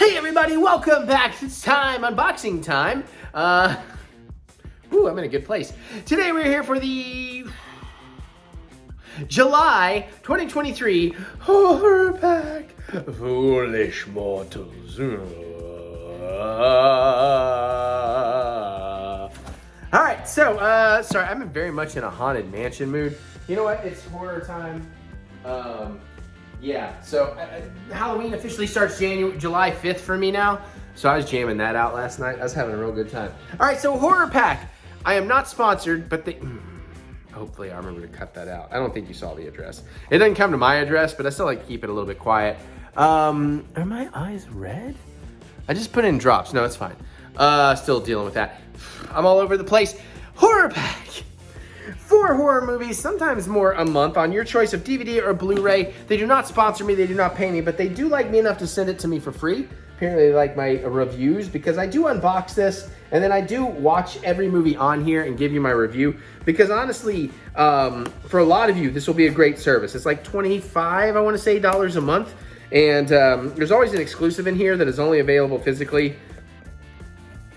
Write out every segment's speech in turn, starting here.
Hey everybody, welcome back. It's time, unboxing time. I'm in a good place. Today we're here for the July 2023 horror pack. Foolish mortals. Alright, so, sorry, I'm very much in a haunted mansion mood. You know what? It's horror time. Yeah, so Halloween officially starts July 5th for me now. So I was jamming that out last night. I was having a real good time. All right, so horror pack. I am not sponsored, but hopefully I remember to cut that out. I don't think you saw the address. It doesn't come to my address, but I still like to keep it a little bit quiet. Are my eyes red? I just put in drops. No, it's fine. Still dealing with that. I'm all over the place. Horror pack. 4 horror movies, sometimes more a month, on your choice of DVD or Blu Ray. They do not sponsor me, they do not pay me, but they do like me enough to send it to me for free. Apparently they like my reviews, because I do unbox this, and then I do watch every movie on here and give you my review. Because honestly, for a lot of you, this will be a great service. It's like $25, I want to say, dollars a month. And there's always an exclusive in here that is only available physically,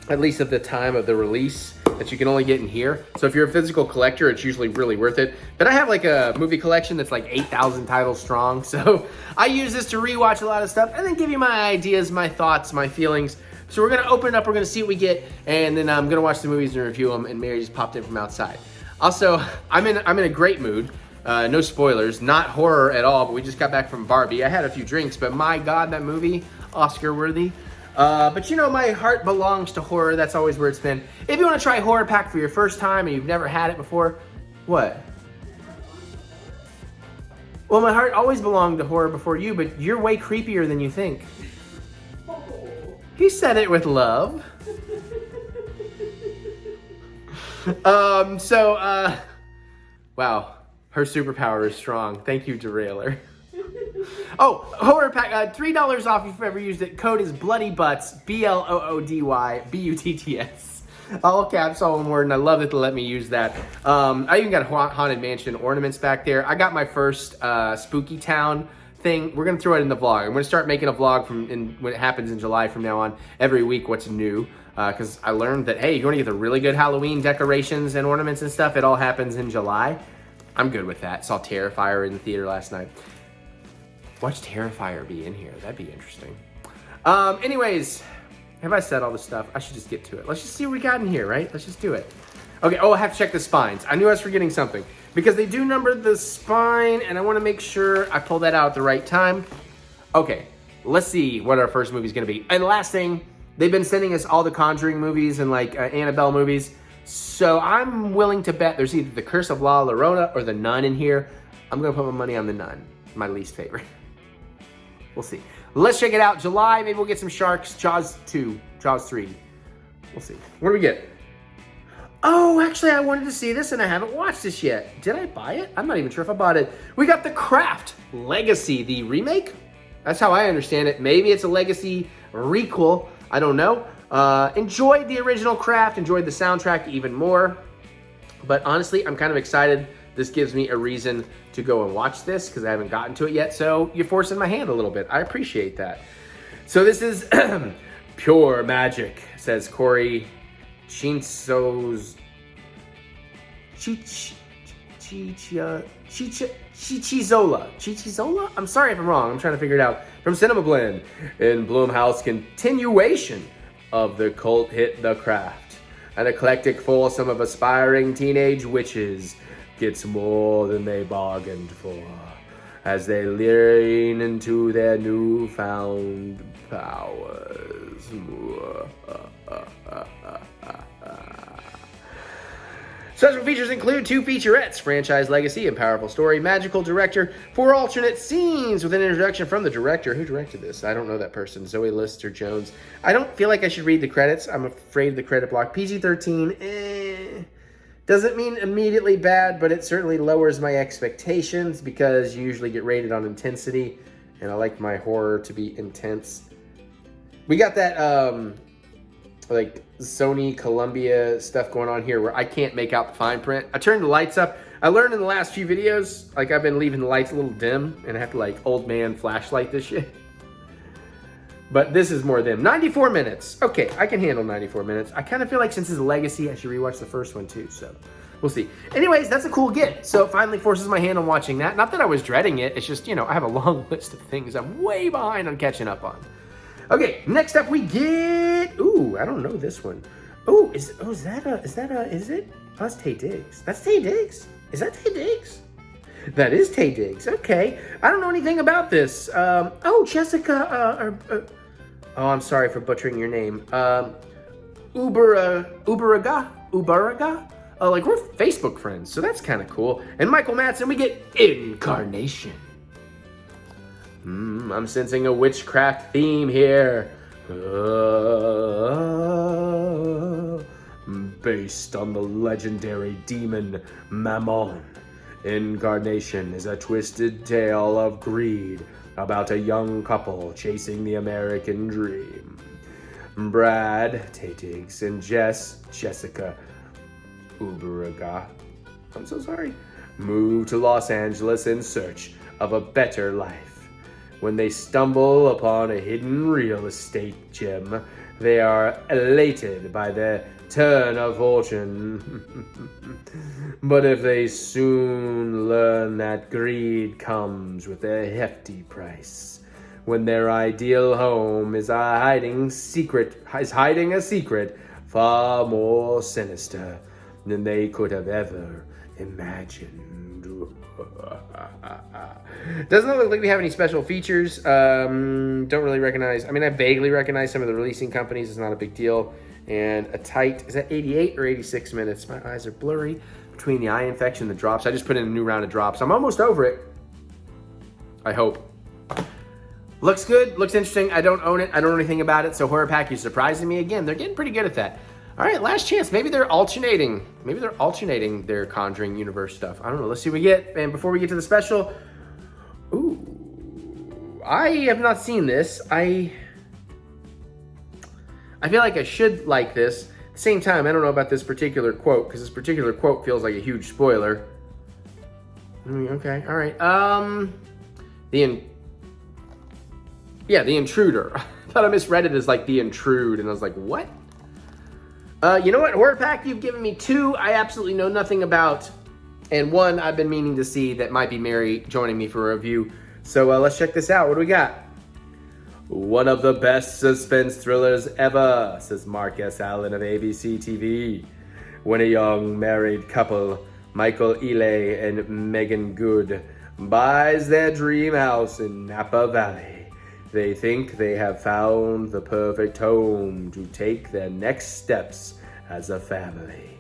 at least at the time of the release, that you can only get in here. So if you're a physical collector, it's usually really worth it. But I have like a movie collection that's like 8,000 titles strong. So I use this to rewatch a lot of stuff and then give you my ideas, my thoughts, my feelings. So we're gonna open it up, we're gonna see what we get, and then I'm gonna watch the movies and review them, and Mary just popped in from outside. Also, I'm in a great mood. No spoilers, not horror at all, but we just got back from Barbie. I had a few drinks, but my God, that movie, Oscar worthy. But you know, my heart belongs to horror. That's always where it's been. If you want to try horror pack for your first time and you've never had it before, what? Well, my heart always belonged to horror before you, but you're way creepier than you think. He said it with love. Wow, her superpower is strong. Thank you, Derailer. Oh, horror pack, $3 off if you've ever used it. Code is BloodyButts, BLOODY, all caps, all one word, and I love that they let me use that. I even got Haunted Mansion ornaments back there. I got my first Spooky Town thing. We're gonna throw it in the vlog. I'm gonna start making a vlog when it happens in July from now on, every week, what's new. Because I learned that, hey, you want to get the really good Halloween decorations and ornaments and stuff, it all happens in July. I'm good with that. Saw Terrifier in the theater last night. Watch Terrifier be in here. That'd be interesting. Anyways, have I said all this stuff? I should just get to it. Let's just see what we got in here, right? Let's just do it. Okay, oh, I have to check the spines. I knew I was forgetting something. Because they do number the spine, and I want to make sure I pull that out at the right time. Okay, let's see what our first movie is going to be. And last thing, they've been sending us all the Conjuring movies and like Annabelle movies. So I'm willing to bet there's either The Curse of La Llorona or The Nun in here. I'm going to put my money on The Nun, my least favorite. We'll see. Let's check it out. July, maybe we'll get some sharks. Jaws 2, Jaws 3. We'll see. What do we get? Oh, actually, I wanted to see this and I haven't watched this yet. Did I buy it? I'm not even sure if I bought it. We got The Craft Legacy, the remake. That's how I understand it. Maybe it's a Legacy requel. I don't know. Enjoyed the original Craft. Enjoyed the soundtrack even more. But honestly, I'm kind of excited. This gives me a reason to go and watch this because I haven't gotten to it yet. So you're forcing my hand a little bit. I appreciate that. So this is Pure Magic, says Corey Chichizola. Chichizola? I'm sorry if I'm wrong. I'm trying to figure it out. From Cinema Blend in Blumhouse continuation of the cult hit The Craft. An eclectic foursome of aspiring teenage witches gets more than they bargained for as they lean into their newfound powers. Special features include 2 featurettes, franchise legacy and powerful story, magical director, 4 alternate scenes with an introduction from the director. Who directed this? I don't know that person. Zoe Lister-Jones. I don't feel like I should read the credits. I'm afraid of the credit block. PG-13, doesn't mean immediately bad, but it certainly lowers my expectations because you usually get rated on intensity, and I like my horror to be intense. We got that, like Sony Columbia stuff going on here where I can't make out the fine print. I turned the lights up. I learned in the last few videos, like I've been leaving the lights a little dim and I have to like old man flashlight this shit. But this is more them. 94 minutes. Okay, I can handle 94 minutes. I kind of feel like since it's a legacy, I should rewatch the first one too, so we'll see. Anyways, that's a cool get. So it finally forces my hand on watching that. Not that I was dreading it. It's just, you know, I have a long list of things I'm way behind on catching up on. Okay, next up we get, ooh, I don't know this one. Oh, is it? Oh, that's Taye Diggs. That's Taye Diggs? Is that Taye Diggs? That is Taye Diggs. Okay. I don't know anything about this. Oh, Jessica, oh, I'm sorry for butchering your name. Uberaga? Like, we're Facebook friends, so that's kind of cool. And Michael Madsen, we get Incarnation. I'm sensing a witchcraft theme here. Based on the legendary demon Mammon, Incarnation is a twisted tale of greed about a young couple chasing the American dream. Brad, Taye Diggs, and Jessica Uberaga, I'm so sorry, move to Los Angeles in search of a better life. When they stumble upon a hidden real estate gem, they are elated by their turn of fortune. But if they soon learn that greed comes with a hefty price, when their ideal home is hiding a secret far more sinister than they could have ever imagined. Doesn't look like we have any special features. Don't really recognize. I mean, I vaguely recognize some of the releasing companies. It's not a big deal. And a tight, is that 88 or 86 minutes? My eyes are blurry between the eye infection and the drops. I just put in a new round of drops. I'm almost over it. I hope. Looks good. Looks interesting. I don't own it. I don't know anything about it. So Horror Pack is surprising me again. They're getting pretty good at that. All right, last chance. Maybe they're alternating. Maybe they're alternating their Conjuring universe stuff. I don't know. Let's see what we get. And before we get to the special, ooh, I have not seen this. I feel like I should like this. At the same time, I don't know about this particular quote because this particular quote feels like a huge spoiler. Okay, all right. The Intruder. I thought I misread it as like The Intrude, and I was like, what? You know what? Horror Pack, you've given me 2 I absolutely know nothing about, and 1 I've been meaning to see that might be Mary joining me for a review. So let's check this out. What do we got? One of the best suspense thrillers ever, says Mark S. Allen of ABC TV. When a young married couple, Michael Ealy and Megan Good, buys their dream house in Napa Valley, they think they have found the perfect home to take their next steps as a family.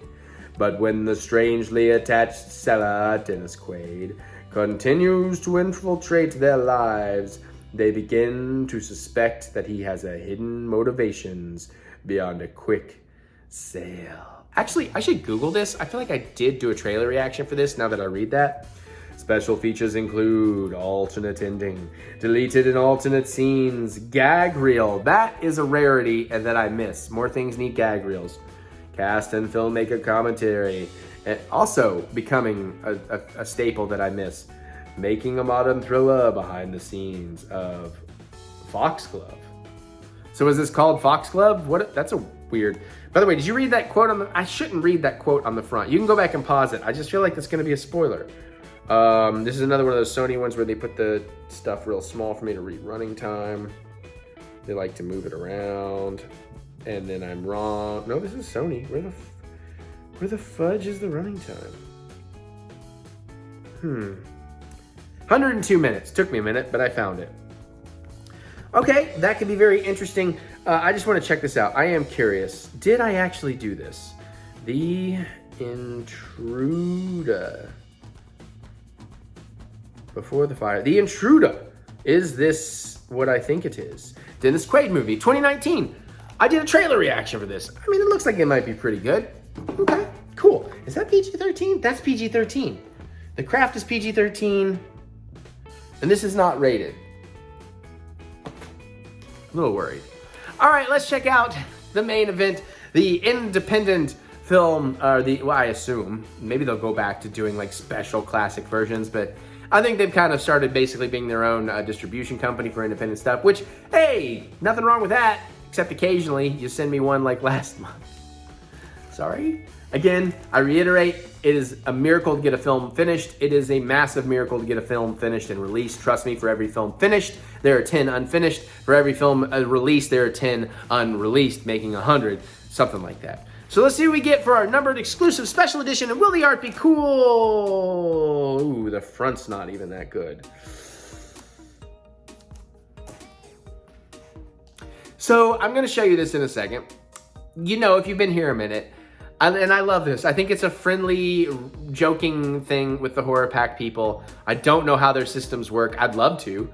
But when the strangely attached seller, Dennis Quaid, continues to infiltrate their lives, they begin to suspect that he has a hidden motivations beyond a quick sale. Actually, I should Google this. I feel like I did do a trailer reaction for this now that I read that. Special features include alternate ending, deleted and alternate scenes, gag reel. That is a rarity and that I miss. More things need gag reels. Cast and filmmaker commentary. And also becoming a staple that I miss. Making a modern thriller behind the scenes of Foxglove. So is this called Foxglove? What? That's a weird. By the way, did you read that quote on the? I shouldn't read that quote on the front. You can go back and pause it. I just feel like that's going to be a spoiler. This is another one of those Sony ones where they put the stuff real small for me to read running time. They like to move it around, and then I'm wrong. No, this is Sony. Where the fudge is the running time? 102 minutes. Took me a minute, but I found it. Okay, that could be very interesting. I just want to check this out. I am curious. Did I actually do this? The Intruder. Before the Fire. The Intruder. Is this what I think it is? Dennis Quaid movie, 2019. I did a trailer reaction for this. I mean, it looks like it might be pretty good. Okay, cool. Is that PG-13? That's PG-13. The Craft is PG-13. And this is not rated. A little worried. All right, let's check out the main event, the independent film, well, I assume. Maybe they'll go back to doing like special classic versions, but I think they've kind of started basically being their own distribution company for independent stuff, which, hey, nothing wrong with that, except occasionally you send me one like last month. Sorry. Again, I reiterate, it is a miracle to get a film finished. It is a massive miracle to get a film finished and released. Trust me, for every film finished, there are 10 unfinished. For every film released, there are 10 unreleased, making 100, something like that. So let's see what we get for our numbered exclusive special edition, and will the art be cool? Ooh, the front's not even that good. So I'm gonna show you this in a second. You know, if you've been here a minute, and I love this. I think it's a friendly, joking thing with the Horror Pack people. I don't know how their systems work. I'd love to.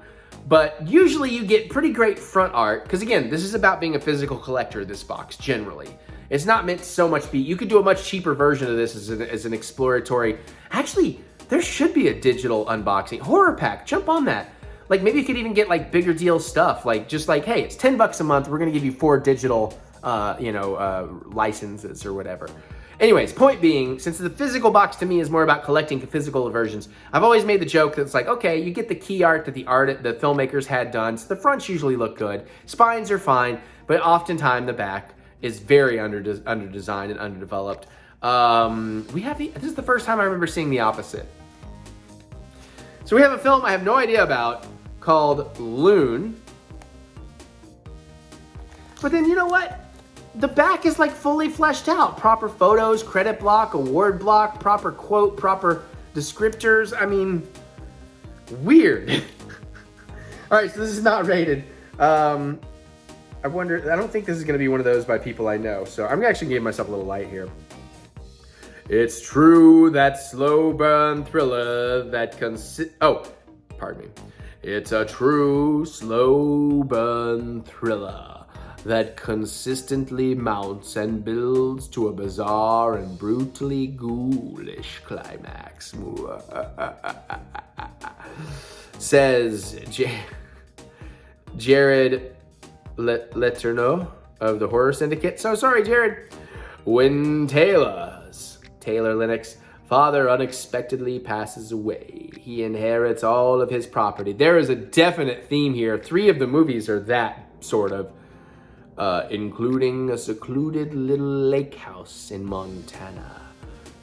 But usually you get pretty great front art, because again, this is about being a physical collector, this box, generally. It's not meant to so much be, you could do a much cheaper version of this as an exploratory. Actually, there should be a digital unboxing. Horror Pack, jump on that. Like maybe you could even get like bigger deal stuff, like just like, hey, it's 10 bucks a month, we're gonna give you 4 digital licenses or whatever. Anyways, point being, since the physical box to me is more about collecting physical versions, I've always made the joke that it's like, okay, you get the key art that the filmmakers had done, so the fronts usually look good, spines are fine, but oftentimes the back is very under-designed and underdeveloped. This is the first time I remember seeing the opposite. So we have a film I have no idea about called Loon. But then you know what? The back is like fully fleshed out. Proper photos, credit block, award block, proper quote, proper descriptors. I mean, weird. All right, so this is not rated. I don't think this is gonna be one of those by people I know. So I'm actually giving myself a little light here. It's true, that slow burn thriller that pardon me. It's a true slow burn thriller that consistently mounts and builds to a bizarre and brutally ghoulish climax. Says Jared Letourneau of the Horror Syndicate. So sorry, Jared. When Taylor Lennox father unexpectedly passes away, he inherits all of his property. There is a definite theme here. 3 of the movies are that sort of. Including a secluded little lake house in Montana.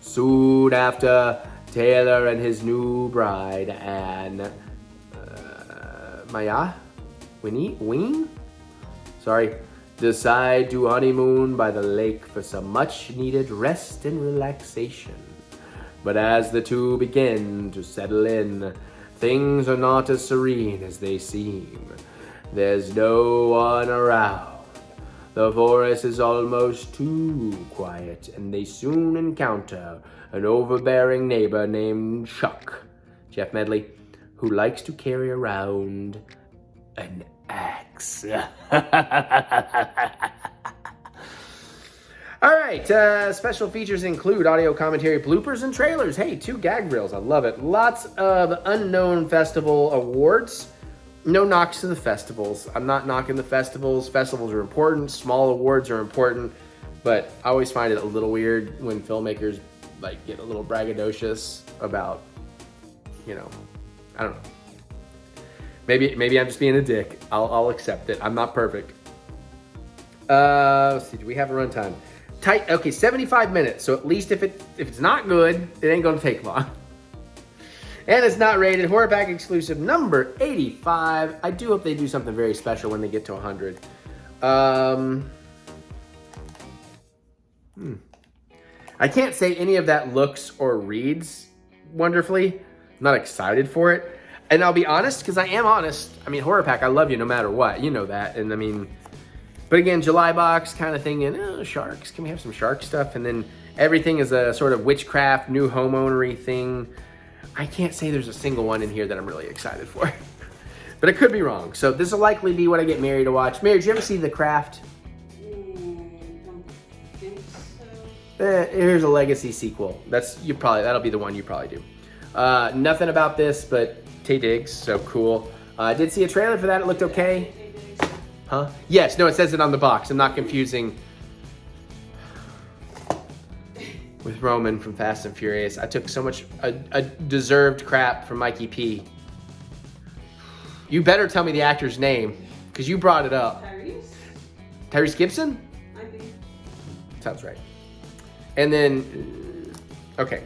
Soon after, Taylor and his new bride, Anne, decide to honeymoon by the lake for some much-needed rest and relaxation. But as the two begin to settle in, things are not as serene as they seem. There's no one around. The forest is almost too quiet, and they soon encounter an overbearing neighbor named Chuck, Jeff Medley, who likes to carry around an axe. All right, special features include audio commentary, bloopers, and trailers. Hey, 2 gag reels, I love it. Lots of unknown festival awards. No knocks to the festivals. I'm not knocking the festivals. Festivals are important. Small awards are important. But I always find it a little weird when filmmakers like get a little braggadocious about, I don't know. Maybe I'm just being a dick. I'll accept it. I'm not perfect. Let's see. Do we have a runtime? Tight. Okay, 75 minutes. So at least if it's not good, it ain't gonna take long. And it's not rated. Horror Pack exclusive number 85. I do hope they do something very special when they get to 100. I can't say any of that looks or reads wonderfully. I'm not excited for it. And I'll be honest, because I am honest. I mean, Horror Pack, I love you no matter what. You know that. And I mean, but again, July box kind of thing. And sharks. Can we have some shark stuff? And then everything is a sort of witchcraft, new homeownery thing. I can't say there's a single one in here that I'm really excited for. But I could be wrong. So this will likely be what I get Mary to watch. Mary, did you ever see The Craft? Don't think so. Here's a legacy sequel. That'll be the one you probably do. Nothing about this, but Tay Diggs, so cool. I did see a trailer for that. It looked okay. Huh? Yes, no, it says it on the box. I'm not confusing. with Roman from Fast and Furious. I took so much a deserved crap from Mikey P. You better tell me the actor's name, because you brought it up. Tyrese Gibson? I think. Sounds right. And then, okay.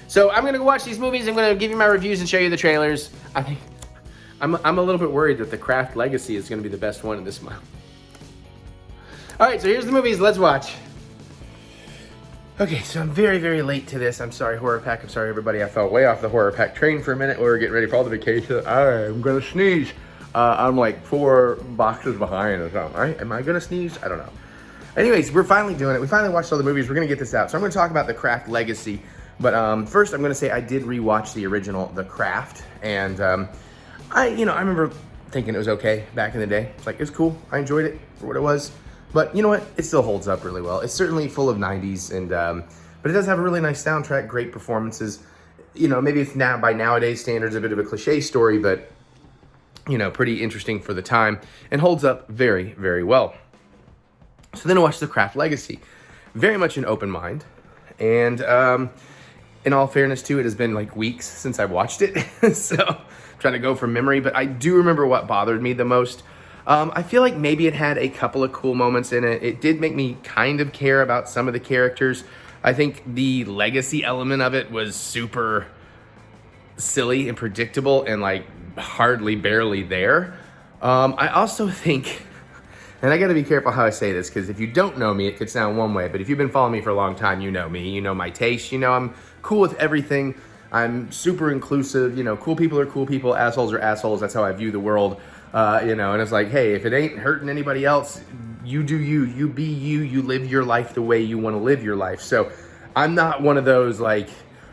So I'm gonna go watch these movies. I'm gonna give you my reviews and show you the trailers. I think I'm a little bit worried that the Craft Legacy is gonna be the best one in this month. All right, so here's the movies. Let's watch. Okay, so I'm very, very late to this. I'm sorry, Horror Pack. I'm sorry, everybody. I fell way off the Horror Pack train for a minute. We were getting ready for all the vacation. I'm gonna sneeze. I'm like 4 boxes behind or something. All right, am I gonna sneeze? I don't know. Anyways, we're finally doing it. We finally watched all the movies. We're gonna get this out. So I'm gonna talk about The Craft Legacy. But first, I'm gonna say I did rewatch the original, The Craft, and I remember thinking it was okay back in the day. It's like, it's cool. I enjoyed it for what it was. But you know what? It still holds up really well. It's certainly full of 90s, and but it does have a really nice soundtrack, great performances. You know, maybe it's now by nowadays standards a bit of a cliche story, but you know, pretty interesting for the time and holds up very, very well. So then I watched The Craft Legacy. Very much an open mind. And in all fairness too, it has been like weeks since I watched it. So I'm trying to go from memory, but I do remember what bothered me the most. I feel like maybe it had a couple of cool moments in it. It did make me kind of care about some of the characters. I think the legacy element of it was super silly and predictable and like hardly barely there. I also think, and I gotta be careful how I say this, because if you don't know me, it could sound one way, but if you've been following me for a long time, you know me, you know my taste, you know I'm cool with everything. I'm super inclusive, you know, cool people are cool people, assholes are assholes, that's how I view the world. You know, and it's like, hey, if it ain't hurting anybody else, you do you, you be you, you live your life the way you want to live your life. So I'm not one of those like,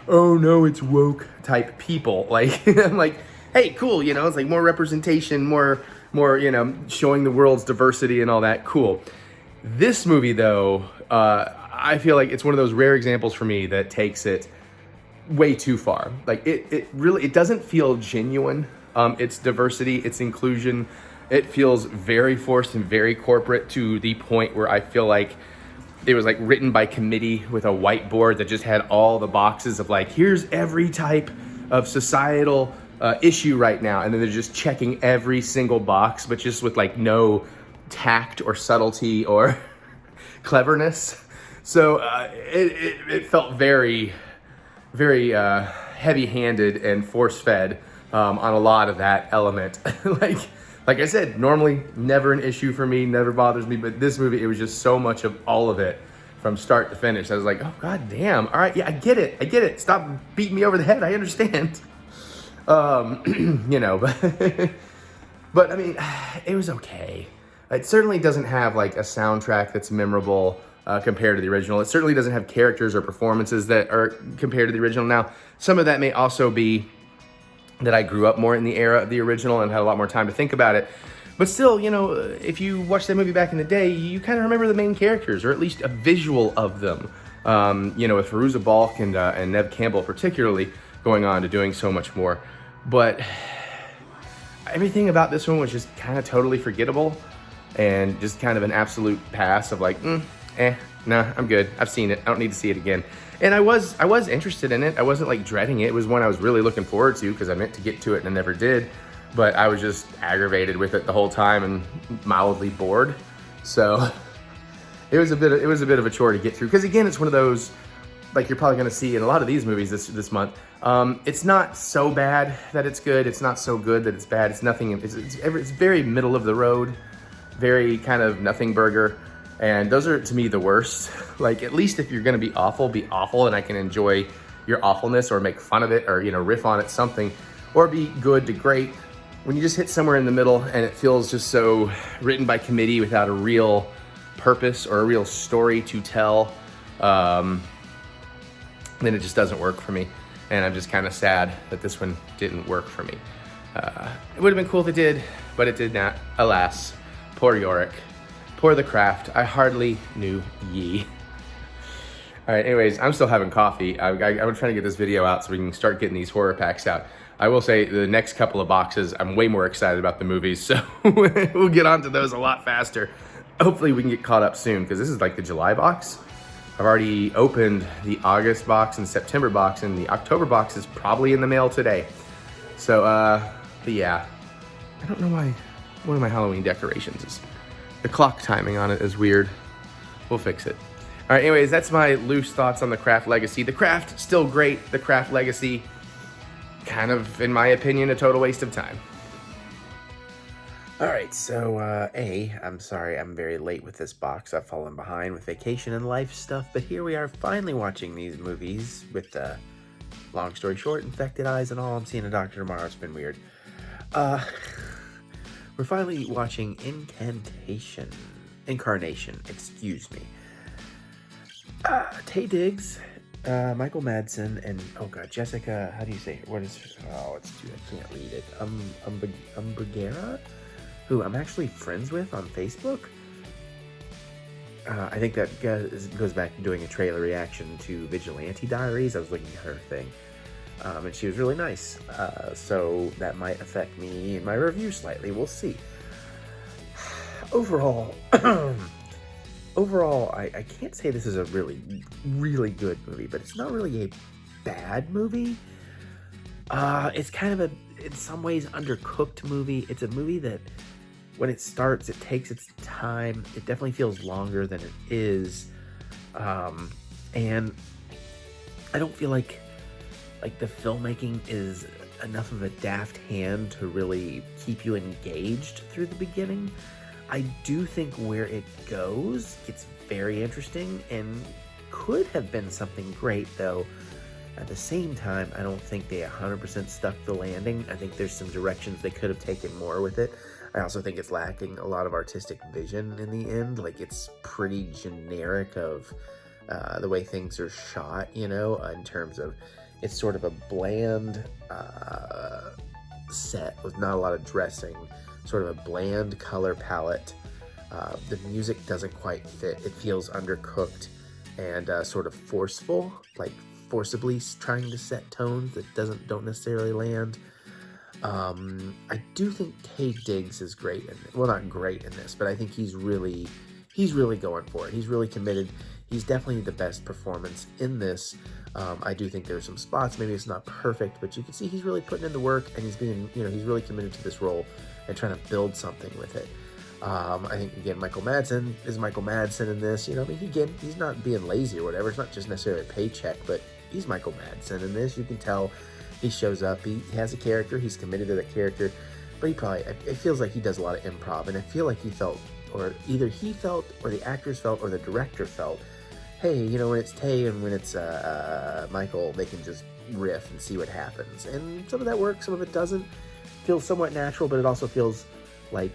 oh no, it's woke type people. Like, I'm like, hey, cool, you know, it's like more representation, more, you know, showing the world's diversity and all that, cool. This movie though, I feel like it's one of those rare examples for me that takes it way too far. Like it really, it doesn't feel genuine. It's diversity, it's inclusion. It feels very forced and very corporate to the point where I feel like it was like written by committee with a whiteboard that just had all the boxes of like, here's every type of societal issue right now. And then they're just checking every single box, but just with like no tact or subtlety or cleverness. So it felt very, very heavy-handed and force-fed on a lot of that element. like I said, normally never an issue for me, never bothers me, but this movie, it was just so much of all of it from start to finish. I was like, oh, god damn. All right, yeah, I get it. Stop beating me over the head. I understand. You know, but I mean, it was okay. It certainly doesn't have like a soundtrack that's memorable compared to the original. It certainly doesn't have characters or performances that are compared to the original. Now, some of that may also be that I grew up more in the era of the original and had a lot more time to think about it. But still, you know, if you watch that movie back in the day, you kind of remember the main characters, or at least a visual of them. You know, with Fairuza Balk and Neve Campbell particularly going on to doing so much more. But everything about this one was just kind of totally forgettable and just kind of an absolute pass of like, nah, I'm good. I've seen it. I don't need to see it again. And I was interested in it. I wasn't like dreading it. It was one I was really looking forward to because I meant to get to it and I never did. But I was just aggravated with it the whole time and mildly bored. So it was a bit of a chore to get through. Because again, it's one of those, like you're probably going to see in a lot of these movies this month. It's not so bad that it's good. It's not so good that it's bad. It's nothing. It's very middle of the road, very kind of nothing burger. And those are, to me, the worst. Like, at least if you're gonna be awful, and I can enjoy your awfulness or make fun of it or, you know, riff on it, something, or be good to great. When you just hit somewhere in the middle and it feels just so written by committee without a real purpose or a real story to tell, then it just doesn't work for me. And I'm just kind of sad that this one didn't work for me. It would have been cool if it did, but it did not, alas. Poor Yorick. Poor The Craft. I hardly knew ye. All right, anyways, I'm still having coffee. I'm trying to get this video out so we can start getting these horror packs out. I will say the next couple of boxes, I'm way more excited about the movies, so we'll get onto those a lot faster. Hopefully we can get caught up soon, because this is like the July box. I've already opened the August box and September box, and the October box is probably in the mail today. So, but yeah, I don't know why one of my Halloween decorations is, the clock timing on it is weird. We'll fix it. All right, anyways, that's my loose thoughts on the Craft Legacy. The Craft, still great. The Craft Legacy, kind of, in my opinion, a total waste of time. All right, so I'm sorry I'm very late with this box. I've fallen behind with vacation and life stuff, but here we are finally watching these movies with, long story short, infected eyes and all. I'm seeing a doctor tomorrow. It's been weird. We're finally watching Incarnation, excuse me. Taye Diggs, Michael Madsen, and oh god, Jessica, how do you say it? What is, I can't read it. Umbrigera, who I'm actually friends with on Facebook. I think that goes back to doing a trailer reaction to Vigilante Diaries. I was looking at her thing, and she was really nice. So that might affect me in my review slightly. We'll see. Overall, I can't say this is a really, really good movie, but it's not really a bad movie. It's kind of in some ways, undercooked movie. It's a movie that, when it starts, it takes its time. It definitely feels longer than it is. And I don't feel like the filmmaking is enough of a daft hand to really keep you engaged through the beginning. I do think where it goes, it's very interesting and could have been something great, though at the same time, I don't think they 100% stuck the landing. I think there's some directions they could have taken more with it. I also think it's lacking a lot of artistic vision in the end. Like, it's pretty generic of the way things are shot, you know, in terms of it's sort of a bland set with not a lot of dressing, sort of a bland color palette. The music doesn't quite fit. It feels undercooked and sort of forceful, like forcibly trying to set tones that don't necessarily land. I do think Taye Diggs is great in it. Well, not great in this, but I think he's really going for it. He's really committed. He's definitely the best performance in this. I do think there's some spots, maybe it's not perfect, but you can see he's really putting in the work, and he's really committed to this role and trying to build something with it. I think, again, Michael Madsen is Michael Madsen in this. You know, I mean, again, he's not being lazy or whatever. It's not just necessarily a paycheck, but he's Michael Madsen in this. You can tell he shows up. He has a character. He's committed to that character. But it feels like he does a lot of improv. And I feel like he felt, or either he felt, or the actors felt, or the director felt, hey, you know, when it's Taye and when it's Michael, they can just riff and see what happens. And some of that works, some of it doesn't. Feels somewhat natural, but it also feels like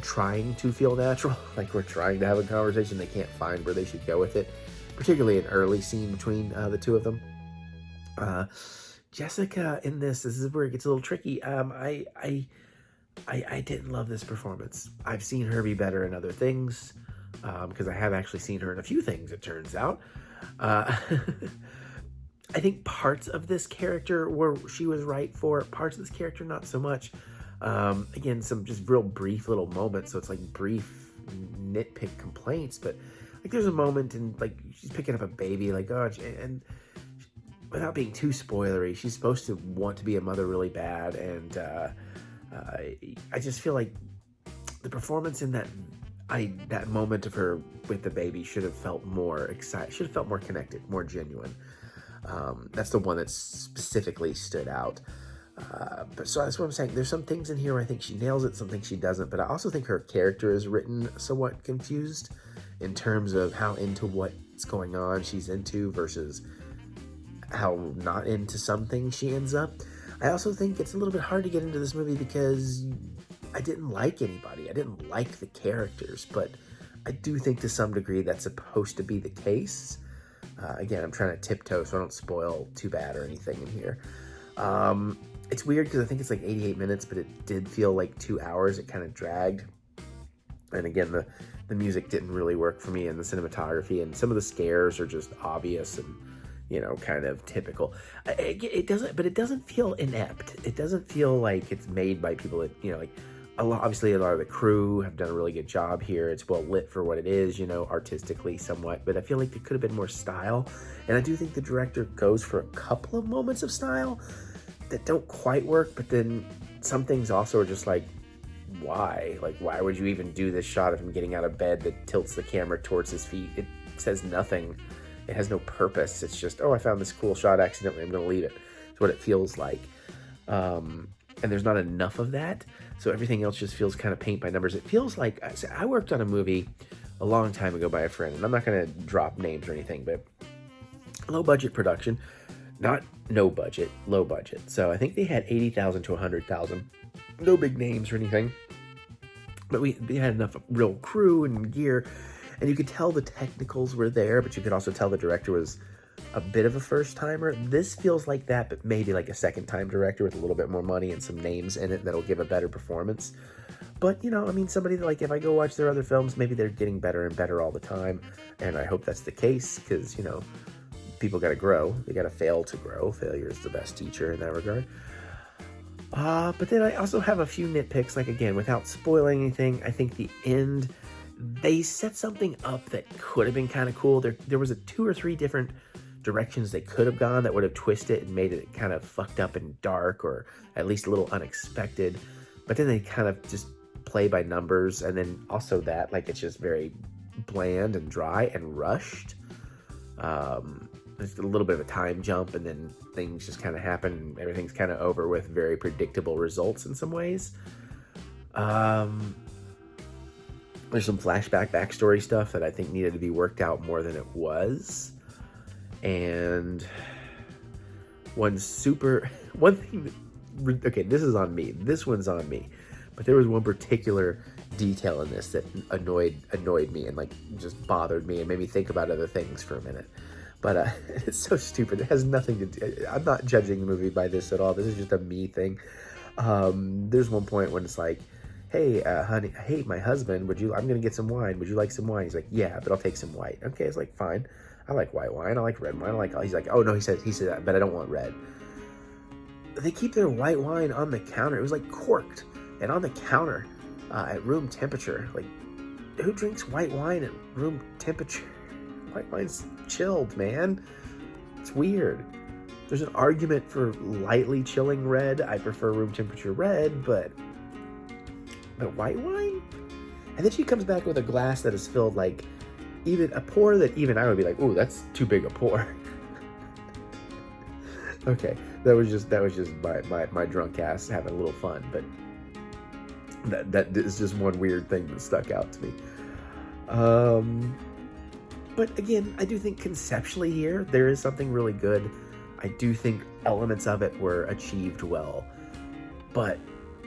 trying to feel natural. Like we're trying to have a conversation. They can't find where they should go with it. Particularly an early scene between the two of them. Jessica in this is where it gets a little tricky. I didn't love this performance. I've seen her be better in other things, because I have actually seen her in a few things, it turns out. I think parts of this character she was right for, parts of this character not so much. Again, some just real brief little moments, so it's like brief nitpick complaints, but like there's a moment and like she's picking up a baby, like, oh, and without being too spoilery, she's supposed to want to be a mother really bad, and I just feel like the performance in that moment of her with the baby should have felt more excited, should have felt more connected, more genuine. That's the one that specifically stood out. But so that's what I'm saying. There's some things in here where I think she nails it, some things she doesn't, but I also think her character is written somewhat confused in terms of how into what's going on she's into versus how not into some things she ends up. I also think it's a little bit hard to get into this movie because I didn't like anybody. I didn't like the characters, but I do think to some degree that's supposed to be the case. Again, I'm trying to tiptoe so I don't spoil too bad or anything in here. It's weird because I think it's like 88 minutes, but it did feel like 2 hours. It kind of dragged. And again, the music didn't really work for me, and the cinematography, and some of the scares are just obvious and, you know, kind of typical. It doesn't feel inept. It doesn't feel like it's made by people that, you know, like, obviously a lot of the crew have done a really good job here. It's well lit for what it is, you know, artistically somewhat, but I feel like there could have been more style. And I do think the director goes for a couple of moments of style that don't quite work, but then some things also are just like, why? Like, why would you even do this shot of him getting out of bed that tilts the camera towards his feet? It says nothing. It has no purpose. It's just, oh, I found this cool shot accidentally, I'm gonna leave it. It's what it feels like. And there's not enough of that, so everything else just feels kind of paint by numbers. It feels like, I worked on a movie a long time ago by a friend, and I'm not gonna drop names or anything, but low budget production, not no budget, low budget. So I think they had 80,000 to 100,000. No big names or anything, but we had enough real crew and gear, and you could tell the technicals were there, but you could also tell the director was a bit of a first timer. This feels like that, but maybe like a second time director with a little bit more money and some names in it that'll give a better performance. But, you know, I mean, somebody that, like, if I go watch their other films, maybe they're getting better and better all the time, and I hope that's the case, because, you know, people got to grow. They got to fail to grow. Failure is the best teacher in that regard. But then I also have a few nitpicks, like, again, without spoiling anything, I think the end, they set something up that could have been kind of cool. There was 2 or 3 different directions they could have gone that would have twisted and made it kind of fucked up and dark, or at least a little unexpected. But then they kind of just play by numbers, and then also that, like, it's just very bland and dry and rushed. There's a little bit of a time jump, and then things just kind of happen, and everything's kind of over with very predictable results in some ways. There's some flashback backstory stuff that I think needed to be worked out more than it was. And one thing, okay, this is on me. This one's on me. But there was one particular detail in this that annoyed me and, like, just bothered me and made me think about other things for a minute. But it's so stupid. It has nothing to do. I'm not judging the movie by this at all. This is just a me thing. There's one point when it's like, hey, honey, hey, my husband, I'm going to get some wine. Would you like some wine? He's like, yeah, but I'll take some white. Okay, it's like, fine. I like white wine. I like red wine. He's like, oh no, he said that, but I don't want red. They keep their white wine on the counter. It was like corked and on the counter at room temperature. Like, who drinks white wine at room temperature? White wine's chilled, man. It's weird. There's an argument for lightly chilling red. I prefer room temperature red, but white wine? And then she comes back with a glass that is filled, like, even a pour that even I would be like, ooh, that's too big a pour. Okay, that was just my drunk ass having a little fun, but that is just one weird thing that stuck out to me. But again, I do think conceptually here there is something really good. I do think elements of it were achieved well, but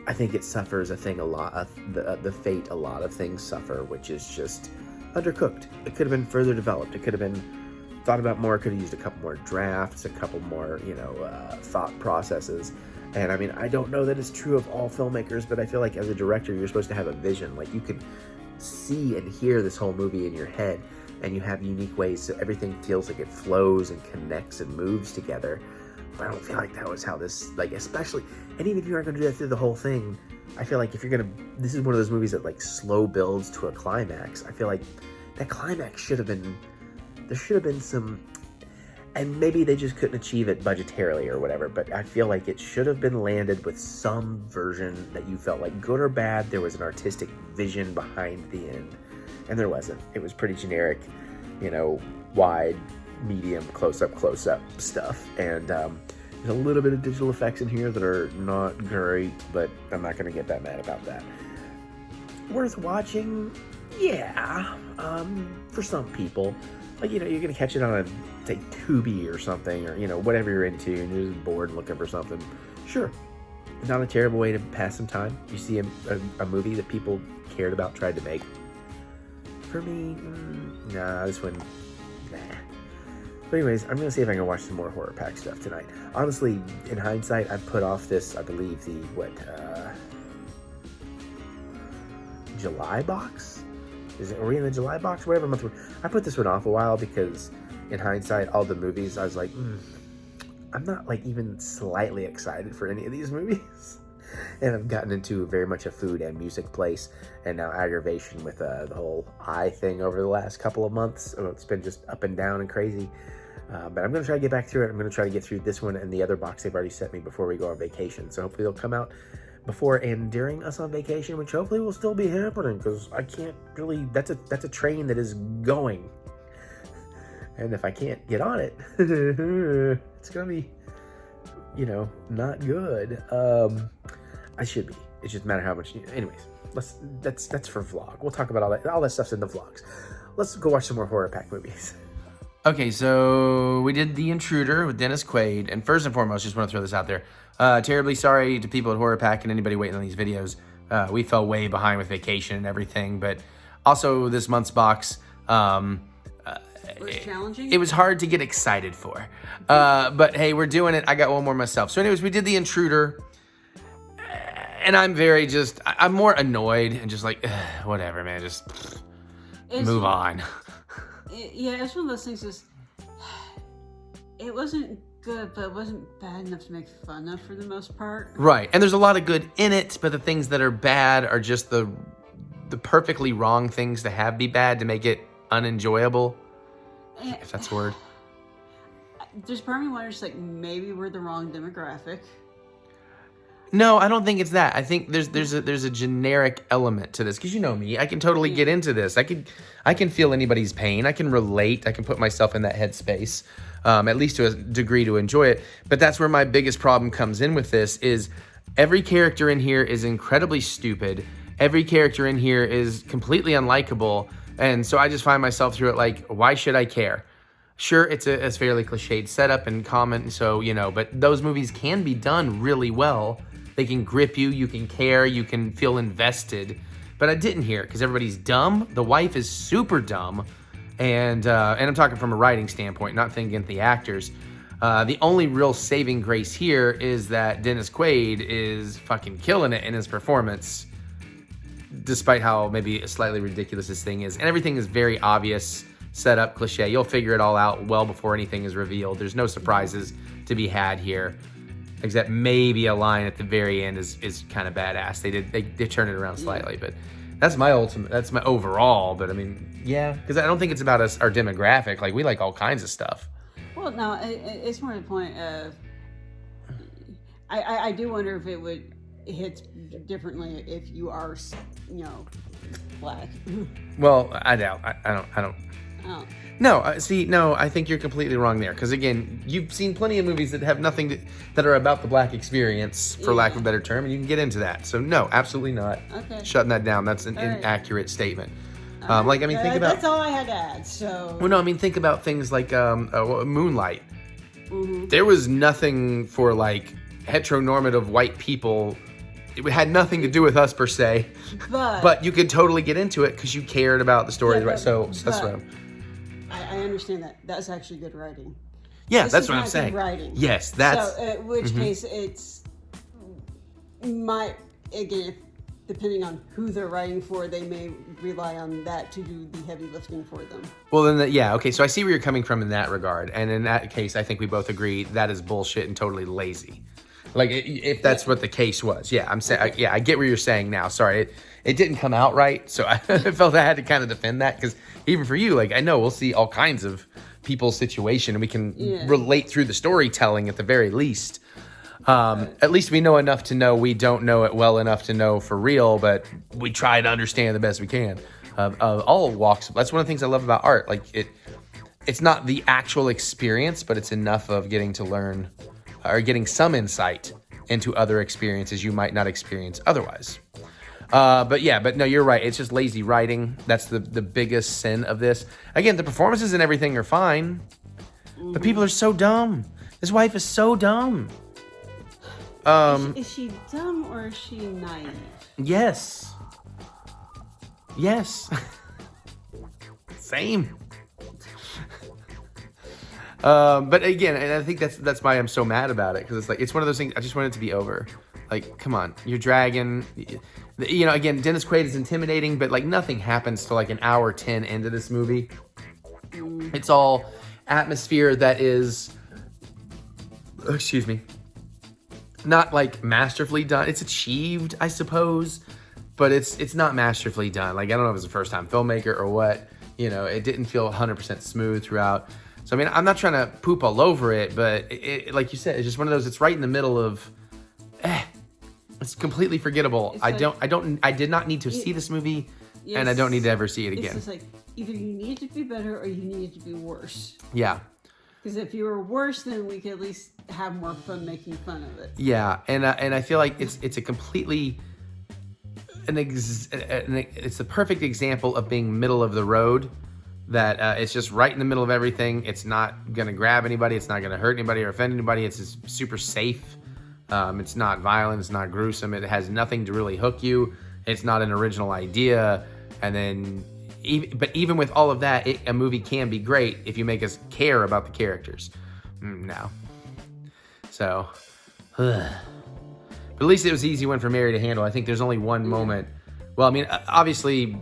I think it suffers a lot of the fate a lot of things suffer, which is just undercooked. It could have been further developed. It could have been thought about more. Could have used a couple more drafts, a couple more, thought processes. And I mean, I don't know that it's true of all filmmakers, but I feel like as a director, you're supposed to have a vision. Like, you can see and hear this whole movie in your head, and you have unique ways so everything feels like it flows and connects and moves together. But I don't feel like that was how this, like, especially, and even if you aren't going to do that through the whole thing, I feel like if you're going to, this is one of those movies that, like, slow builds to a climax. I feel like that climax should have been, there should have been some, and maybe they just couldn't achieve it budgetarily or whatever, but I feel like it should have been landed with some version that you felt like, good or bad, there was an artistic vision behind the end. And there wasn't. It was pretty generic, wide, medium, close-up stuff. And there's a little bit of digital effects in here that are not great, but I'm not going to get that mad about that. Worth watching? Yeah. For some people. Like, you're going to catch it on say, Tubi or something, or, whatever you're into, and you're just bored looking for something. Sure. Not a terrible way to pass some time. You see a movie that people cared about, tried to make. For me, nah, this one, nah. But anyways, I'm going to see if I can watch some more horror pack stuff tonight. Honestly, in hindsight, I've put off this, I believe, July box? Are we in the July box? Whatever month I put this one off a while because, in hindsight, all the movies, I was like, I'm not, like, even slightly excited for any of these movies. And I've gotten into very much a food and music place, and now aggravation with the whole eye thing over the last couple of months. It's been just up and down and crazy. But I'm going to try to get back through it. I'm going to try to get through this one and the other box they've already sent me before we go on vacation. So hopefully they'll come out before and during us on vacation, which hopefully will still be happening, because I can't really, that's a train that is going. And if I can't get on it, it's going to be, not good. I should be. It's just a matter how much. Anyways, that's for vlog. We'll talk about all that. All that stuff's in the vlogs. Let's go watch some more horror pack movies. Okay, so we did The Intruder with Dennis Quaid, and first and foremost, just want to throw this out there. Terribly sorry to people at Horror Pack and anybody waiting on these videos. We fell way behind with vacation and everything, but also this month's box. Was challenging? It was hard to get excited for. But hey, we're doing it. I got one more myself. So anyways, we did The Intruder. And I'm I'm more annoyed and just like, whatever, man. Just move on. Yeah, it's one of those things. It wasn't good, but it wasn't bad enough to make fun of for the most part. Right. And there's a lot of good in it, but the things that are bad are just the perfectly wrong things to have be bad to make it unenjoyable. If that's a word. There's part of me wonders, like, maybe we're the wrong demographic. No, I don't think it's that. I think there's a generic element to this, because you know me, I can totally get into this. I can feel anybody's pain. I can relate. I can put myself in that headspace, at least to a degree, to enjoy it. But that's where my biggest problem comes in with this: is every character in here is incredibly stupid. Every character in here is completely unlikable, and so I just find myself through it like, why should I care? Sure, it's a fairly cliched setup and comment, so but those movies can be done really well. They can grip you, you can care, you can feel invested. But I didn't hear it because everybody's dumb. The wife is super dumb. And I'm talking from a writing standpoint, not thinking the actors. The only real saving grace here is that Dennis Quaid is fucking killing it in his performance, despite how maybe slightly ridiculous this thing is. And everything is very obvious, set up, cliche. You'll figure it all out well before anything is revealed. There's no surprises to be had here. Except maybe a line at the very end is kind of badass. They turn it around slightly, but that's my overall. But I mean, yeah, because I don't think it's about us, our demographic. Like, we like all kinds of stuff. Well, no, it's more the point of, I do wonder if it would hit differently if you are, black. Well, I doubt. I don't. Oh. No, I think you're completely wrong there. Because again, you've seen plenty of movies that have nothing that are about the black experience, for lack of a better term, and you can get into that. So no, absolutely not. Okay. Shutting that down. That's an inaccurate statement. Think about. That's all I had to add. So. Well, no, think about things like Moonlight. Mm-hmm. There was nothing for like heteronormative white people. It had nothing to do with us per se, but you could totally get into it because you cared about the stories, right? So that's what I understand that. That's actually good writing. Yeah, that's what I'm saying. Good writing. Yes, that's. So, in which case, it's again, depending on who they're writing for, they may rely on that to do the heavy lifting for them. Well, then, okay. So I see where you're coming from in that regard, and in that case, I think we both agree that is bullshit and totally lazy. Like, if that's what the case was. Yeah, I'm saying. Okay. I get what you're saying now. Sorry, it didn't come out right, so I felt I had to kind of defend that, because even for you, like, I know we'll see all kinds of people's situation, and we can relate through the storytelling at the very least. At least we know enough to know we don't know it well enough to know for real, but we try to understand the best we can. All walks. That's one of the things I love about art. Like, it's not the actual experience, but it's enough of getting to learn or getting some insight into other experiences you might not experience otherwise. But no, you're right. It's just lazy writing. That's the biggest sin of this. Again, the performances and everything are fine, but people are so dumb. His wife is so dumb. Is she dumb or is she naive? Yes. Same. But again, and I think that's why I'm so mad about it, because it's like, it's one of those things, I just want it to be over. Like, come on, you're dragging, again, Dennis Quaid is intimidating, but like nothing happens till like an hour 10 into this movie. It's all atmosphere that is, not like masterfully done. It's achieved, I suppose, but it's not masterfully done. Like, I don't know if it's a first time filmmaker or what, you know, it didn't feel 100% smooth throughout. So, I mean, I'm not trying to poop all over it, but it, like you said, it's just one of those, it's right in the middle of, it's completely forgettable. It's I did not need to see this movie, and I don't need to ever see it again. It's just like, either you need to be better or you need to be worse. Yeah. Because if you were worse, then we could at least have more fun making fun of it. Yeah, and I feel like it's a completely, it's the perfect example of being middle of the road. That it's just right in the middle of everything. It's not gonna grab anybody. It's not gonna hurt anybody or offend anybody. It's just super safe. It's not violent. It's not gruesome. It has nothing to really hook you. It's not an original idea. And then, even with all of that, a movie can be great if you make us care about the characters. No. So, but at least it was an easy one for Mary to handle. I think there's only one moment. Well, I mean, obviously,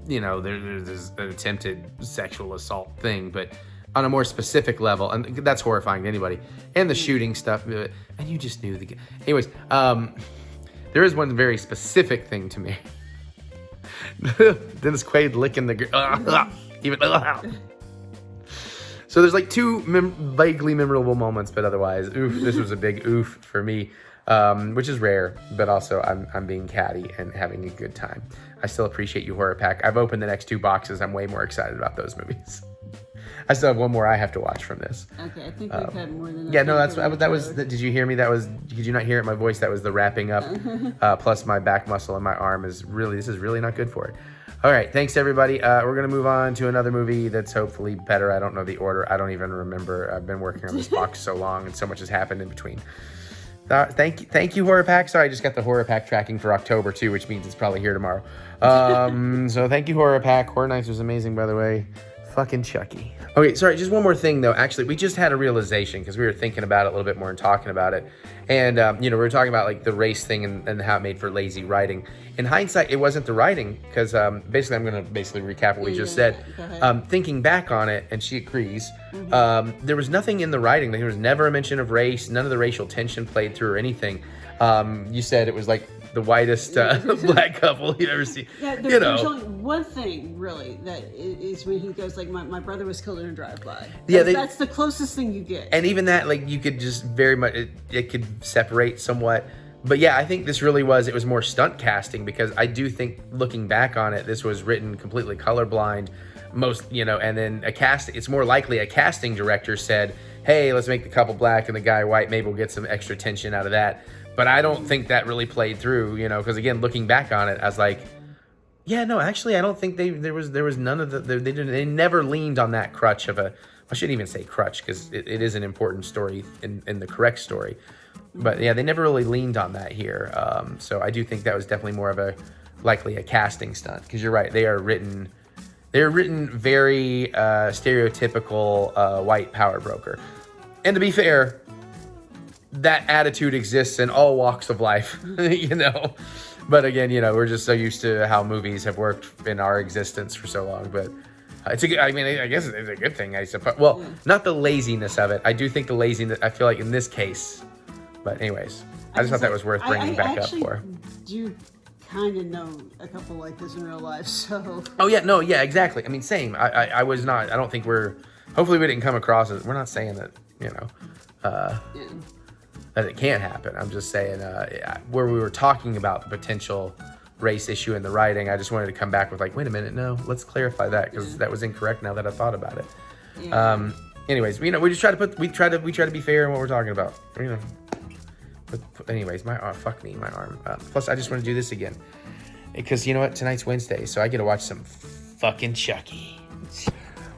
you know, there's an attempted sexual assault thing, but on a more specific level, and that's horrifying to anybody. And the shooting stuff, and you just knew the. Anyways, there is one very specific thing to me. Dennis Quaid licking the even. So there's like two vaguely memorable moments, but otherwise, oof, this was a big oof for me, which is rare, but also I'm being catty and having a good time. I still appreciate you, Horror Pack. I've opened the next two boxes. I'm way more excited about those movies. I still have one more I have to watch from this. Okay, I think we've had more than that. Yeah, no, that was. Did you hear me? Did you not hear it? My voice. That was the wrapping up. Plus, my back muscle and my arm this is really not good for it. All right, thanks everybody. We're gonna move on to another movie that's hopefully better. I don't know the order. I don't even remember. I've been working on this box so long, and so much has happened in between. Thank you, Horror Pack. Sorry, I just got the Horror Pack tracking for October too, which means it's probably here tomorrow. So thank you, Horror Pack. Horror Nights was amazing, by the way. Fucking Chucky. Okay, sorry, just one more thing though. Actually, we just had a realization because we were thinking about it a little bit more and talking about it. And, you know, we were talking about like the race thing and how it made for lazy writing. In hindsight, it wasn't the writing because basically, I'm going to recap what we just said. Thinking back on it, and she agrees, there was nothing in the writing. There was never a mention of race. None of the racial tension played through or anything. You said it was like the whitest black couple you'd ever see. Yeah, there's only one thing really that is when he goes like, my brother was killed in a drive-by. Yeah, that's the closest thing you get. And even that, like, you could just very much it could separate somewhat. But yeah, I think this really was. It was more stunt casting because I do think looking back on it, this was written completely colorblind. Most, you know, and then it's more likely a casting director said, "Hey, let's make the couple black and the guy white. Maybe we'll get some extra tension out of that." But I don't think that really played through, you know, because again, looking back on it, I was like, yeah, no, actually, I don't think there was none of they never leaned on that crutch of I shouldn't even say crutch because it is an important story in the correct story. But yeah, they never really leaned on that here. So I do think that was definitely more of likely a casting stunt because you're right. They're written very stereotypical white power broker. And to be fair, that attitude exists in all walks of life, you know. But again, you know, we're just so used to how movies have worked in our existence for so long. But I guess it's a good thing, I suppose. Well, not the laziness of it. I do think the laziness, I feel like in this case. But anyways, I just thought that was worth bringing back up for. Do you kind of know a couple like this in real life, so. Oh yeah, no, yeah, exactly. I mean, same. I was not. I don't think hopefully we didn't come across as. We're not saying that, you know. That it can't happen. I'm just saying where we were talking about the potential race issue in the writing, I just wanted to come back with like, wait a minute, no, let's clarify that because that was incorrect now that I thought about it. Yeah. Anyways, you know, we just try to be fair in what we're talking about. You know. But anyways, my arm, my arm. Plus, I just want to do this again because you know what? Tonight's Wednesday, so I get to watch some fucking Chucky.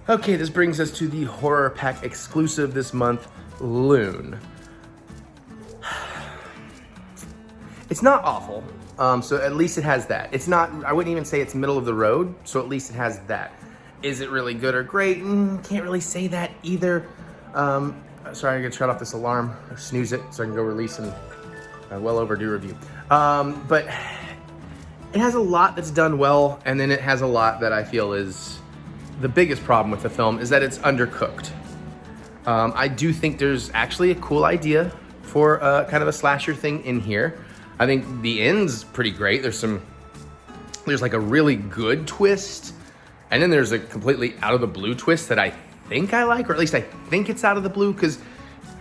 Okay, this brings us to the Horror Pack exclusive this month, Loon. It's not awful, so at least it has that. It's not, I wouldn't even say it's middle of the road, so at least it has that. Is it really good or great? Can't really say that either. Sorry, I gotta shut off this alarm, or snooze it, so I can go release a well overdue review. But it has a lot that's done well, and then it has a lot that I feel is the biggest problem with the film is that it's undercooked. I do think there's actually a cool idea for kind of a slasher thing in here. I think the end's pretty great. There's like a really good twist, and then there's a completely out of the blue twist that I think I like, or at least I think it's out of the blue, because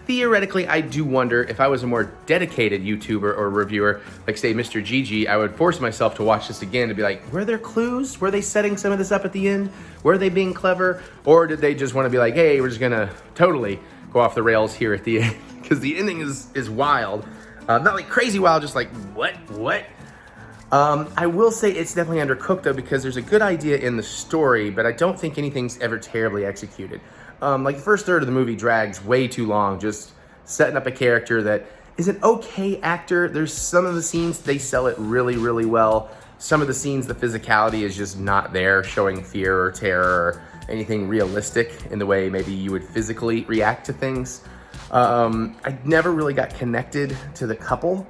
theoretically, I do wonder if I was a more dedicated YouTuber or reviewer, like say Mr. Gigi, I would force myself to watch this again to be like, were there clues? Were they setting some of this up at the end? Were they being clever? Or did they just want to be like, hey, we're just gonna totally go off the rails here at the end? Because the ending is wild. Not like crazy wild, just like, what? I will say it's definitely undercooked though, because there's a good idea in the story, but I don't think anything's ever terribly executed. Like the first third of the movie drags way too long, just setting up a character that is an okay actor. There's some of the scenes, they sell it really, really well. Some of the scenes, the physicality is just not there, showing fear or terror or anything realistic in the way maybe you would physically react to things. I never really got connected to the couple,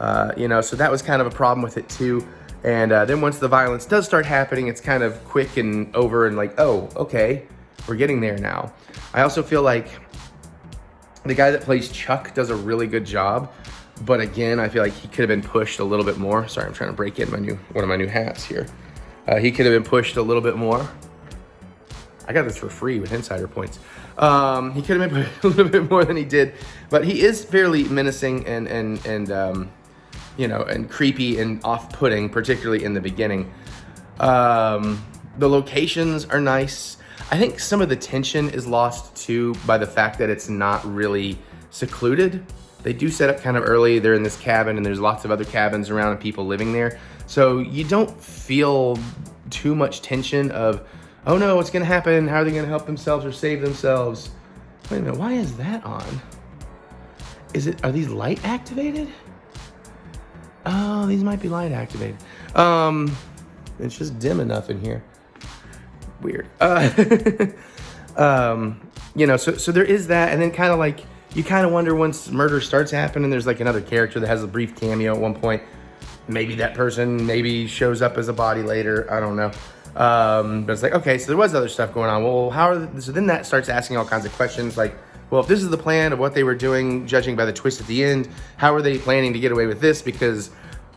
so that was kind of a problem with it too. And then once the violence does start happening, it's kind of quick and over and like, oh, okay. We're getting there now. I also feel like the guy that plays Chuck does a really good job, but again, I feel like he could have been pushed a little bit more. Sorry, I'm trying to break in one of my new hats here. He could have been pushed a little bit more. I got this for free with insider points. He could have been pushed a little bit more than he did, but he is fairly menacing and creepy and off-putting, particularly in the beginning. The locations are nice. I think some of the tension is lost too by the fact that it's not really secluded. They do set up kind of early. They're in this cabin and there's lots of other cabins around and people living there. So you don't feel too much tension of, oh no, what's gonna happen? How are they gonna help themselves or save themselves? Wait a minute, why is that on? Are these light activated? Oh, these might be light activated. It's just dim enough in here. Weird. So there is that, and then kind of like you kind of wonder once murder starts happening, there's like another character that has a brief cameo at one point. Maybe that person maybe shows up as a body later. I don't know. But it's like, okay, so there was other stuff going on. Well, so then that starts asking all kinds of questions like, well, if this is the plan of what they were doing, judging by the twist at the end, how are they planning to get away with this? Because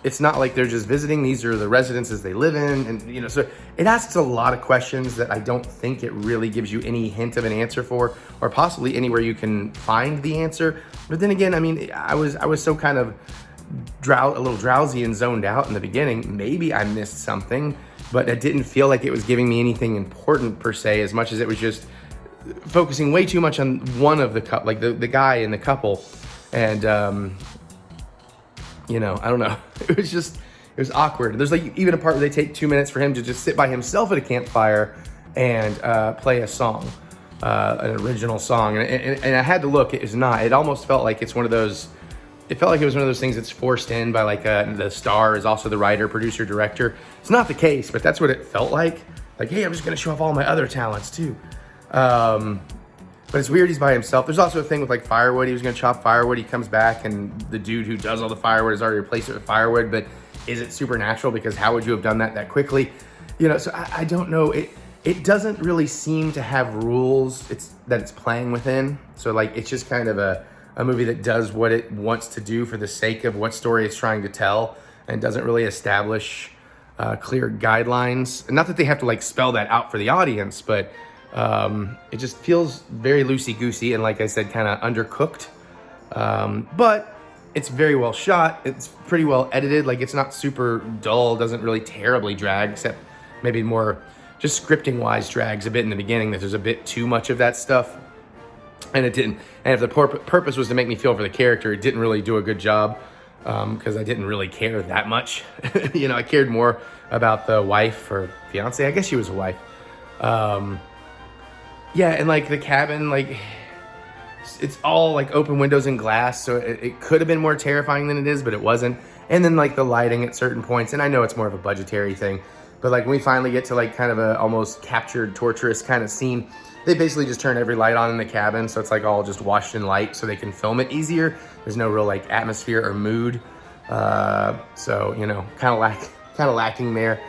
it's not like they're just visiting. These are the residences they live in. And, so it asks a lot of questions that I don't think it really gives you any hint of an answer for, or possibly anywhere you can find the answer. But then again, I mean, I was so kind of a little drowsy and zoned out in the beginning. Maybe I missed something, but it didn't feel like it was giving me anything important per se, as much as it was just focusing way too much on one of the couple, like the guy in the couple. And, I don't know. It was awkward. There's like even a part where they take 2 minutes for him to just sit by himself at a campfire and play a song, an original song. And I had to look. It was not. It almost felt like it's one of those. It felt like it was one of those things that's forced in by like the star is also the writer, producer, director. It's not the case, but that's what it felt like. Like, hey, I'm just gonna show off all my other talents too. But it's weird he's by himself. There's also a thing with like firewood. He was gonna chop firewood. He comes back and the dude who does all the firewood has already replaced it with firewood. But is it supernatural? Because how would you have done that quickly? So I don't know. It doesn't really seem to have rules that it's playing within. So like it's just kind of a movie that does what it wants to do for the sake of what story it's trying to tell, and doesn't really establish clear guidelines. And not that they have to like spell that out for the audience, but it just feels very loosey-goosey and, like I said, kind of undercooked. But it's very well shot. It's pretty well edited. Like, it's not super dull. Doesn't really terribly drag, except maybe more just scripting-wise drags a bit in the beginning, that there's a bit too much of that stuff. And it didn't. And if the purpose was to make me feel for the character, it didn't really do a good job, because I didn't really care that much. I cared more about the wife or fiance. I guess she was a wife. Yeah, and like the cabin, like it's all like open windows and glass, so it could have been more terrifying than it is, but it wasn't. And then like the lighting at certain points, and I know it's more of a budgetary thing, but like when we finally get to like kind of a almost captured, torturous kind of scene, they basically just turn every light on in the cabin, so it's like all just washed in light so they can film it easier. There's no real like atmosphere or mood, so kind of lacking there.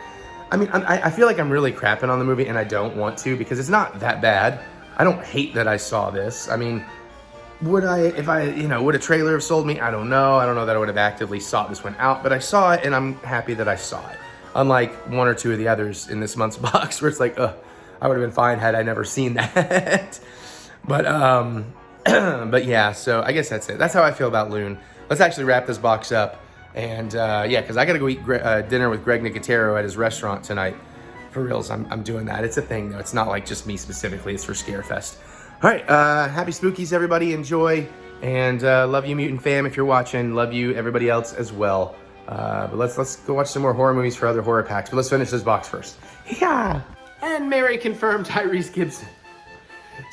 I mean, I feel like I'm really crapping on the movie, and I don't want to, because it's not that bad. I don't hate that I saw this. I mean, would a trailer have sold me? I don't know. I don't know that I would have actively sought this one out, but I saw it and I'm happy that I saw it. Unlike one or two of the others in this month's box where it's like, I would have been fine had I never seen that. But but yeah, so I guess that's it. That's how I feel about Loon. Let's actually wrap this box up. And yeah, because I got to go eat dinner with Greg Nicotero at his restaurant tonight. For reals, I'm doing that. It's a thing, though. It's not like just me specifically. It's for Scarefest. All right, happy spookies, everybody. Enjoy. And love you, Mutant fam, if you're watching. Love you, everybody else, as well. But let's go watch some more horror movies for other horror packs. But let's finish this box first. Yeah. And Mary confirmed Tyrese Gibson.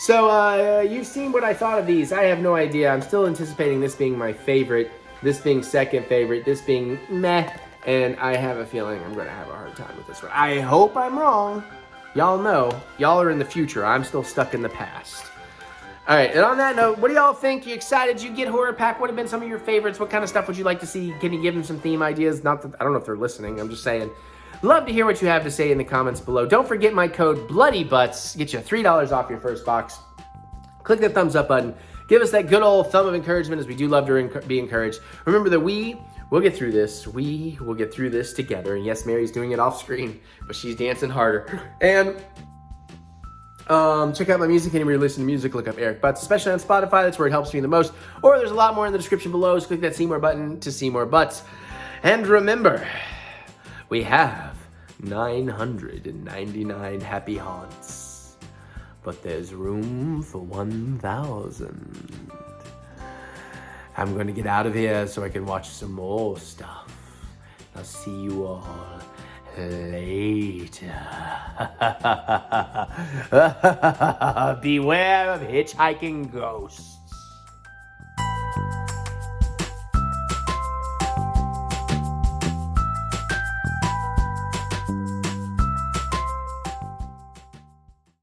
So you've seen what I thought of these. I have no idea. I'm still anticipating this being my favorite, this being second favorite, this being meh. And I have a feeling I'm going to have a hard time with this one. I hope I'm wrong. Y'all know. Y'all are in the future. I'm still stuck in the past. All right, and on that note, what do y'all think? You excited? You get horror pack? What have been some of your favorites? What kind of stuff would you like to see? Can you give them some theme ideas? Not that I don't know if they're listening. I'm just saying. Love to hear what you have to say in the comments below. Don't forget my code BLOODYBUTTS. Get you $3 off your first box. Click that thumbs up button. Give us that good old thumb of encouragement, as we do love to be encouraged. Remember that we'll get through this. We will get through this together. And yes, Mary's doing it off screen, but she's dancing harder. And check out my music anywhere you listen to music. Look up Eric Butts, especially on Spotify. That's where it helps me the most. Or there's a lot more in the description below. So click that see more button to see more butts. And remember, we have 999 happy haunts. But there's room for 1,000. I'm going to get out of here so I can watch some more stuff. I'll see you all later. Beware of hitchhiking ghosts.